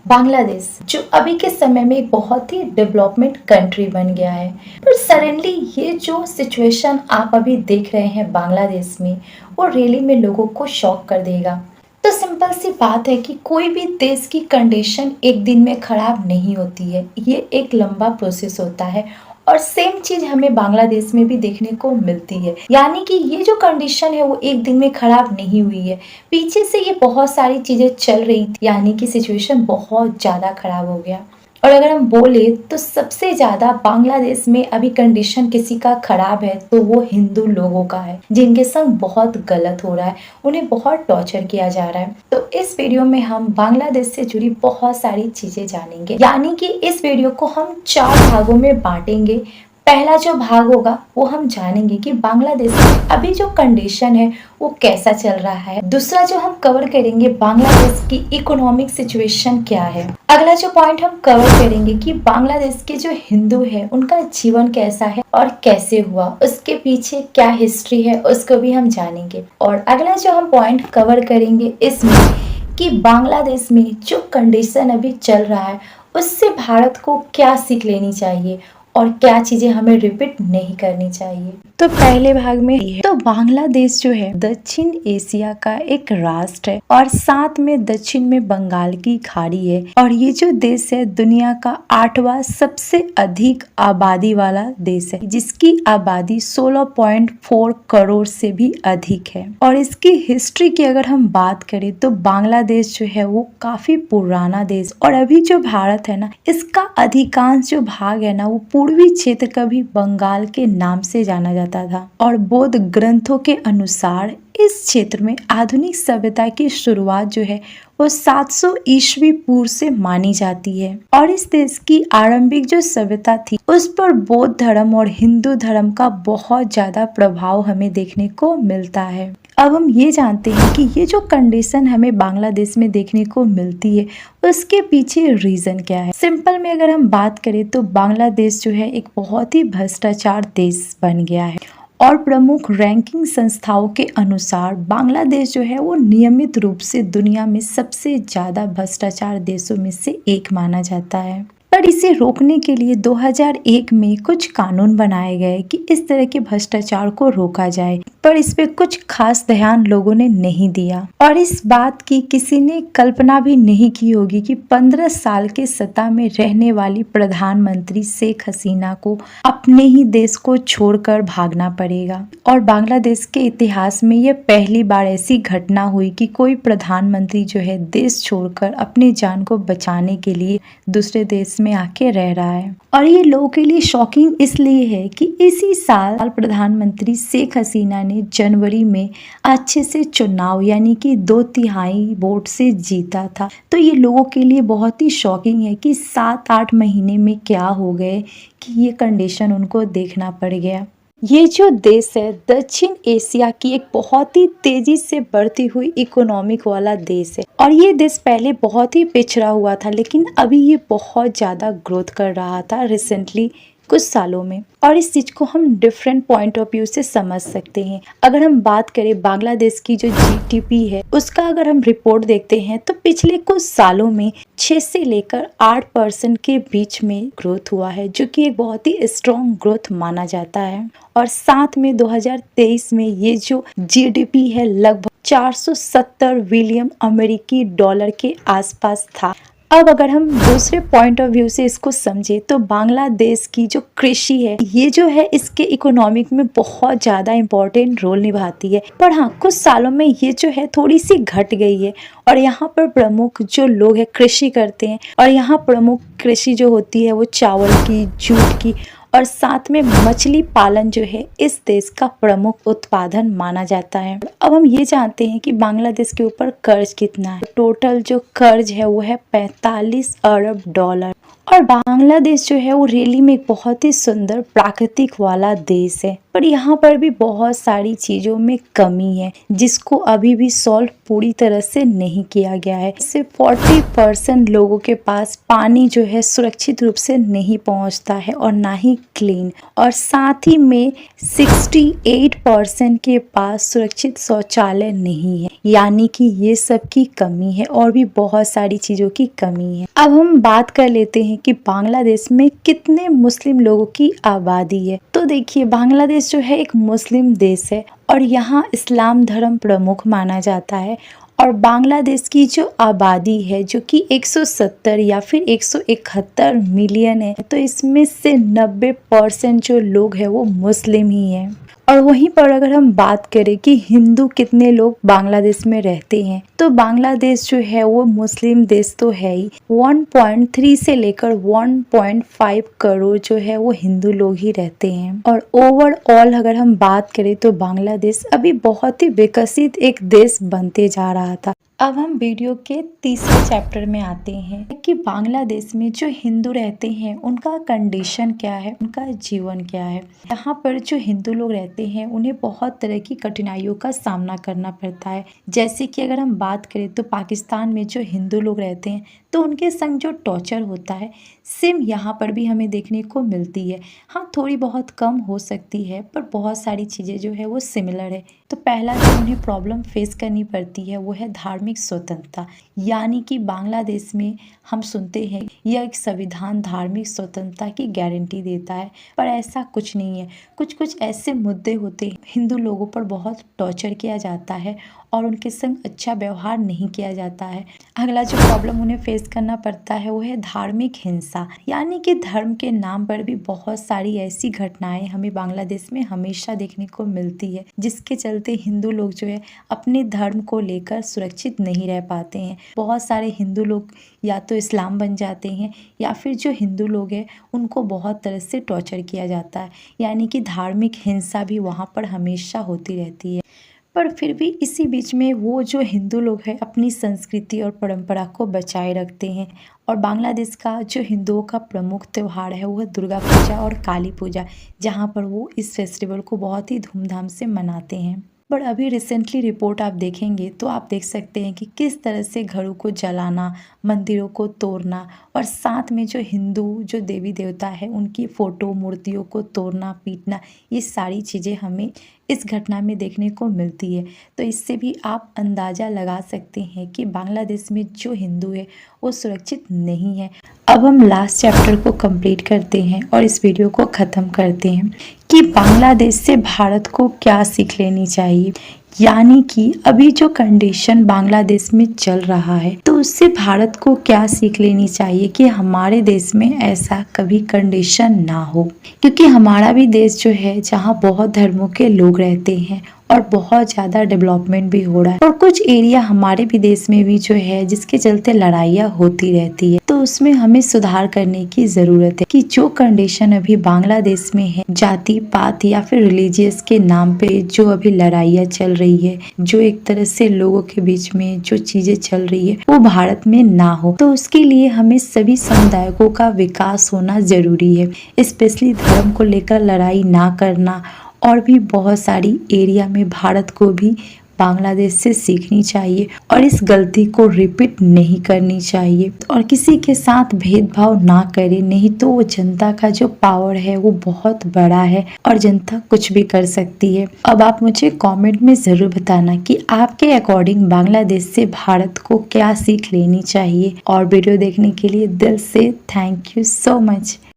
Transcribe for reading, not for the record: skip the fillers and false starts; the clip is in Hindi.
बांग्लादेश जो अभी के समय में एक बहुत ही डेवलपमेंट कंट्री बन गया है, पर सडनली ये जो सिचुएशन आप अभी देख रहे हैं बांग्लादेश में, वो रियली में लोगों को शॉक कर देगा। तो सिंपल सी बात है कि कोई भी देश की कंडीशन एक दिन में खराब नहीं होती है, ये एक लंबा प्रोसेस होता है। और सेम चीज हमें बांग्लादेश में भी देखने को मिलती है, यानी कि ये जो कंडीशन है वो एक दिन में खराब नहीं हुई है, पीछे से ये बहुत सारी चीजें चल रही थी, यानी कि सिचुएशन बहुत ज्यादा खराब हो गया। और अगर हम बोले तो सबसे ज्यादा बांग्लादेश में अभी कंडीशन किसी का खराब है तो वो हिंदू लोगों का है, जिनके संग बहुत गलत हो रहा है, उन्हें बहुत टॉर्चर किया जा रहा है। तो इस वीडियो में हम बांग्लादेश से जुड़ी बहुत सारी चीजें जानेंगे, यानी कि इस वीडियो को हम 4 भागों में बांटेंगे। पहला जो भाग होगा वो हम जानेंगे कि बांग्लादेश में अभी जो कंडीशन है वो कैसा चल रहा है। दूसरा जो हम कवर करेंगे, बांग्लादेश की इकोनॉमिक सिचुएशन क्या है। अगला जो पॉइंट हम कवर करेंगे कि बांग्लादेश के जो हिंदू है उनका जीवन कैसा है और कैसे हुआ, उसके पीछे क्या हिस्ट्री है, उसको भी हम जानेंगे। और अगला जो हम पॉइंट कवर करेंगे इसमें कि बांग्लादेश में जो कंडीशन अभी चल रहा है उससे भारत को क्या सीख लेनी चाहिए और क्या चीजें हमें रिपीट नहीं करनी चाहिए। तो पहले भाग में ये है, तो बांग्लादेश जो है दक्षिण एशिया का एक राष्ट्र है और साथ में दक्षिण में बंगाल की खाड़ी है। और ये जो देश है दुनिया का 8वां सबसे अधिक आबादी वाला देश है, जिसकी आबादी 16.4 करोड़ से भी अधिक है। और इसकी हिस्ट्री की अगर हम बात करें तो बांग्लादेश जो है वो काफी पुराना देश, और अभी जो भारत है ना, इसका अधिकांश जो भाग है ना वो पूर्वी क्षेत्र का भी बंगाल के नाम से जाना जाता था। और बौद्ध ग्रंथों के अनुसार इस क्षेत्र में आधुनिक सभ्यता की शुरुआत जो है वो 700 ईस्वी पूर्व से मानी जाती है। और इस देश की आरंभिक जो सभ्यता थी उस पर बौद्ध धर्म और हिंदू धर्म का बहुत ज्यादा प्रभाव हमें देखने को मिलता है। अब हम ये जानते हैं कि ये जो कंडीशन हमें बांग्लादेश में देखने को मिलती है उसके पीछे रीजन क्या है। सिंपल में अगर हम बात करें तो बांग्लादेश जो है एक बहुत ही भ्रष्टाचार देश बन गया है। और प्रमुख रैंकिंग संस्थाओं के अनुसार बांग्लादेश जो है वो नियमित रूप से दुनिया में सबसे ज्यादा भ्रष्टाचार देशों में से एक माना जाता है। पर इसे रोकने के लिए 2001 में कुछ कानून बनाए गए कि इस तरह के भ्रष्टाचार को रोका जाए, पर इस पे कुछ खास ध्यान लोगों ने नहीं दिया। और इस बात की किसी ने कल्पना भी नहीं की होगी कि 15 साल के सत्ता में रहने वाली प्रधानमंत्री शेख हसीना को अपने ही देश को छोड़कर भागना पड़ेगा। और बांग्लादेश के इतिहास में यह पहली बार ऐसी घटना हुई कि कोई प्रधानमंत्री जो है देश छोड़कर अपनी जान को बचाने के लिए दूसरे देश में आके रह रहा है। और ये लोगों के लिए शॉकिंग इसलिए है कि इसी साल प्रधानमंत्री शेख हसीना ने जनवरी में अच्छे से चुनाव यानी कि 2/3 वोट से जीता था। तो ये लोगों के लिए बहुत ही शॉकिंग है कि 7-8 महीने में क्या हो गए कि ये कंडीशन उनको देखना पड़ गया। ये जो देश है दक्षिण एशिया की एक बहुत ही तेजी से बढ़ती हुई इकोनॉमिक वाला देश है। और ये देश पहले बहुत ही पिछड़ा हुआ था, लेकिन अभी ये बहुत ज्यादा ग्रोथ कर रहा था रिसेंटली कुछ सालों में। और इस चीज को हम डिफरेंट पॉइंट ऑफ व्यू से समझ सकते हैं। अगर हम बात करें बांग्लादेश की जो जीडीपी है उसका अगर हम रिपोर्ट देखते हैं तो पिछले कुछ सालों में 6 से लेकर 8% के बीच में ग्रोथ हुआ है, जो कि एक बहुत ही स्ट्रॉन्ग ग्रोथ माना जाता है। और साथ में 2023 में ये जो जीडीपी है लगभग 470 बिलियन अमेरिकी डॉलर के आसपास था। अब अगर हम दूसरे पॉइंट ऑफ व्यू से इसको समझे तो बांग्लादेश की जो कृषि है ये जो है इसके इकोनॉमिक में बहुत ज्यादा इम्पोर्टेंट रोल निभाती है। पर हाँ, कुछ सालों में ये जो है थोड़ी सी घट गई है। और यहाँ पर प्रमुख जो लोग है कृषि करते हैं, और यहाँ प्रमुख कृषि जो होती है वो चावल की, जूट की और साथ में मछली पालन जो है इस देश का प्रमुख उत्पादन माना जाता है। अब हम ये जानते हैं कि बांग्लादेश के ऊपर कर्ज कितना है। टोटल जो कर्ज है वो है 45 अरब डॉलर। और बांग्लादेश जो है वो रियली में एक बहुत ही सुंदर प्राकृतिक वाला देश है। पर यहाँ पर भी बहुत सारी चीज़ों में कमी है जिसको अभी भी सॉल्व पूरी तरह से नहीं किया गया है। सिर्फ 40% लोगों के पास पानी जो है सुरक्षित रूप से नहीं पहुँचता है और ना ही क्लीन, और साथ ही में 68% के पास सुरक्षित शौचालय नहीं है। यानी कि ये सब की कमी है और भी बहुत सारी चीज़ों की कमी है। अब हम बात कर लेते हैं कि बांग्लादेश में कितने मुस्लिम लोगों की आबादी है। तो देखिए, बांग्लादेश जो है एक मुस्लिम देश है और यहाँ इस्लाम धर्म प्रमुख माना जाता है। और बांग्लादेश की जो आबादी है जो कि 170 या फिर 171 मिलियन है, तो इसमें से 90% जो लोग हैं वो मुस्लिम ही हैं। और वहीं पर अगर हम बात करें कि हिंदू कितने लोग बांग्लादेश में रहते हैं, तो बांग्लादेश जो है वो मुस्लिम देश तो है ही। 1.3 से लेकर 1.5 करोड़ जो है वो हिंदू लोग ही रहते हैं। और ओवरऑल अगर हम बात करें तो बांग्लादेश अभी बहुत ही विकसित एक देश बनते जा रहा था। अब हम वीडियो के तीसरे चैप्टर में आते हैं कि बांग्लादेश में जो हिंदू रहते हैं उनका कंडीशन क्या है, उनका जीवन क्या है। यहाँ पर जो हिंदू लोग रहते हैं उन्हें बहुत तरह की कठिनाइयों का सामना करना पड़ता है। जैसे कि अगर हम बात करें तो पाकिस्तान में जो हिंदू लोग रहते हैं तो उनके संग जो टॉर्चर होता है सेम यहाँ पर भी हमें देखने को मिलती है। हाँ, थोड़ी बहुत कम हो सकती है पर बहुत सारी चीज़ें जो है वो सिमिलर है। तो पहला जो उन्हें प्रॉब्लम फेस करनी पड़ती है वो है धार्मिक स्वतंत्रता। यानी कि बांग्लादेश में हम सुनते हैं यह एक संविधान धार्मिक स्वतंत्रता की गारंटी देता है, पर ऐसा कुछ नहीं है। कुछ कुछ ऐसे मुद्दे होते हैं, हिंदू लोगों पर बहुत टॉर्चर किया जाता है और उनके संग अच्छा व्यवहार नहीं किया जाता है। अगला जो प्रॉब्लम उन्हें फेस करना पड़ता है वो है धार्मिक हिंसा। यानी कि धर्म के नाम पर भी बहुत सारी ऐसी घटनाएं हमें बांग्लादेश में हमेशा देखने को मिलती है, जिसके चलते हिंदू लोग जो है अपने धर्म को लेकर सुरक्षित नहीं रह पाते हैं। बहुत सारे हिंदू लोग या तो इस्लाम बन जाते हैं या फिर जो हिंदू लोग हैं उनको बहुत तरह से टॉर्चर किया जाता है। यानी कि धार्मिक हिंसा भी वहाँ पर हमेशा होती रहती है। पर फिर भी इसी बीच में वो जो हिंदू लोग हैं अपनी संस्कृति और परंपरा को बचाए रखते हैं। और बांग्लादेश का जो हिंदुओं का प्रमुख त्यौहार है वो है दुर्गा पूजा और काली पूजा, जहाँ पर वो इस फेस्टिवल को बहुत ही धूमधाम से मनाते हैं। पर अभी रिसेंटली रिपोर्ट आप देखेंगे तो आप देख सकते हैं कि किस तरह से घरों को जलाना, मंदिरों को तोड़ना और साथ में जो हिंदू जो देवी देवता है उनकी फ़ोटो मूर्तियों को तोड़ना पीटना, ये सारी चीज़ें हमें इस घटना में देखने को मिलती है। तो इससे भी आप अंदाज़ा लगा सकते हैं कि बांग्लादेश में जो हिंदू है वो सुरक्षित नहीं है। अब हम लास्ट चैप्टर को कंप्लीट करते हैं और इस वीडियो को ख़त्म करते हैं कि बांग्लादेश से भारत को क्या सीख लेनी चाहिए। यानी कि अभी जो कंडीशन बांग्लादेश में चल रहा है तो उससे भारत को क्या सीख लेनी चाहिए कि हमारे देश में ऐसा कभी कंडीशन ना हो। क्योंकि हमारा भी देश जो है जहाँ बहुत धर्मों के लोग रहते हैं और बहुत ज़्यादा डेवलपमेंट भी हो रहा है, और कुछ एरिया हमारे भी देश में भी जो है जिसके चलते लड़ाइयाँ होती रहती है, तो उसमें हमें सुधार करने की ज़रूरत है। कि जो कंडीशन अभी बांग्लादेश में है, जाति पात या फिर रिलीजियस के नाम पे जो अभी लड़ाइयाँ चल रही है, जो एक तरह से लोगों के बीच में जो चीज़ें चल रही है वो भारत में ना हो। तो उसके लिए हमें सभी समुदायों का विकास होना ज़रूरी है। स्पेशली धर्म को लेकर लड़ाई ना करना, और भी बहुत सारी एरिया में भारत को भी बांग्लादेश से सीखनी चाहिए और इस गलती को रिपीट नहीं करनी चाहिए और किसी के साथ भेदभाव ना करे। नहीं तो वो जनता का जो पावर है वो बहुत बड़ा है और जनता कुछ भी कर सकती है। अब आप मुझे कमेंट में ज़रूर बताना कि आपके अकॉर्डिंग बांग्लादेश से भारत को क्या सीख लेनी चाहिए। और वीडियो देखने के लिए दिल से थैंक यू सो मच।